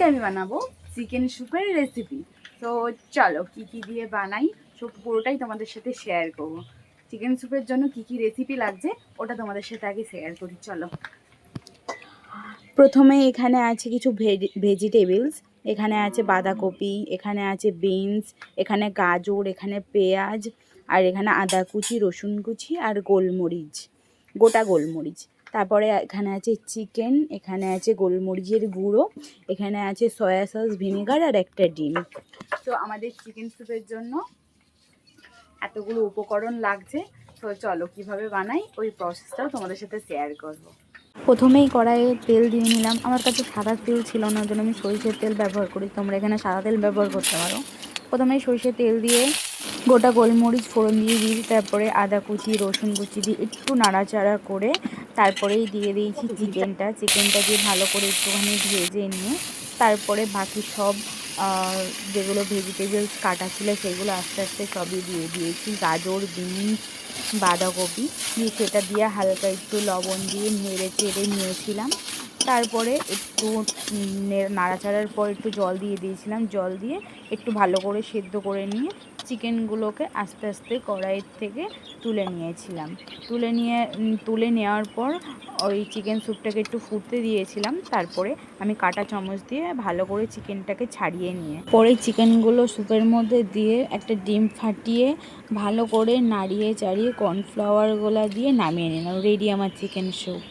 আমি বানাবো চিকেন স্যুপের রেসিপি। তো চলো কি কি দিয়ে বানাই সব পুরোটাই তোমাদের সাথে শেয়ার করবো। চিকেন স্যুপের জন্য কি কি রেসিপি লাগছে ওটা তোমাদের সাথে আগে শেয়ার করি। চলো, প্রথমে এখানে আছে কিছু ভেজিটেবলস। এখানে আছে বাঁধাকপি, এখানে আছে বিনস, এখানে গাজর, এখানে পেঁয়াজ, আর এখানে আদা কুচি, রসুন কুচি আর গোলমরিচ, গোটা গোলমরিচ। তারপরে এখানে আছে চিকেন, এখানে আছে গোলমরিচের গুঁড়ো, এখানে আছে সয়া সস, ভিনেগার আর একটা ডিম। তো আমাদের চিকেন স্যুপের জন্য এতগুলো উপকরণ লাগছে। তো চলো কিভাবে বানাই ওই প্রসেসটাও তোমাদের সাথে শেয়ার করবো। প্রথমেই কড়াইয়ে তেল দিয়ে নিলাম। আমার কাছে সাদা তেল ছিল না, ওই জন্য আমি সরিষার তেল ব্যবহার করি। তোমরা এখানে সাদা তেল ব্যবহার করতে পারো। প্রথমেই সরিষার তেল দিয়ে গোটা গোলমরিচ ফোড়ন দিয়ে দিয়েছি, তারপরে আদা কুচি, রসুন কুচি দিয়ে একটু নাড়াচাড়া করে তারপরেই দিয়ে দিয়েছি চিকেনটা দিয়ে ভালো করে একটুখানি ভেজে নিয়ে তারপরে বাকি সব যেগুলো ভেজিটেবলস কাটা ছিল সেগুলো আস্তে আস্তে সবই দিয়ে দিয়েছি। গাজর, বিনস, বাঁধাকপি দিয়ে সেটা দিয়ে হালকা একটু লবণ দিয়ে নেড়ে চেড়ে নিয়েছিলাম। তারপরে একটু নাড়াচাড়ার পর একটু জল দিয়ে দিয়েছিলাম। জল দিয়ে একটু ভালো করে সেদ্ধ করে নিয়ে চিকেনগুলোকে আস্তে আস্তে কড়াইয়ের থেকে তুলে নিয়েছিলাম। তুলে নেওয়ার পর ওই চিকেন স্যুপটাকে একটু ফুটতে দিয়েছিলাম। তারপরে আমি কাঁটা চামচ দিয়ে ভালো করে চিকেনটাকে ছাড়িয়ে নিয়ে পরে চিকেনগুলো স্যুপের মধ্যে দিয়ে একটা ডিম ফাটিয়ে ভালো করে নাড়িয়ে চাড়িয়ে কর্নফ্লাওয়ারগুলো দিয়ে নামিয়ে নিলাম। রেডি আমার চিকেন স্যুপ।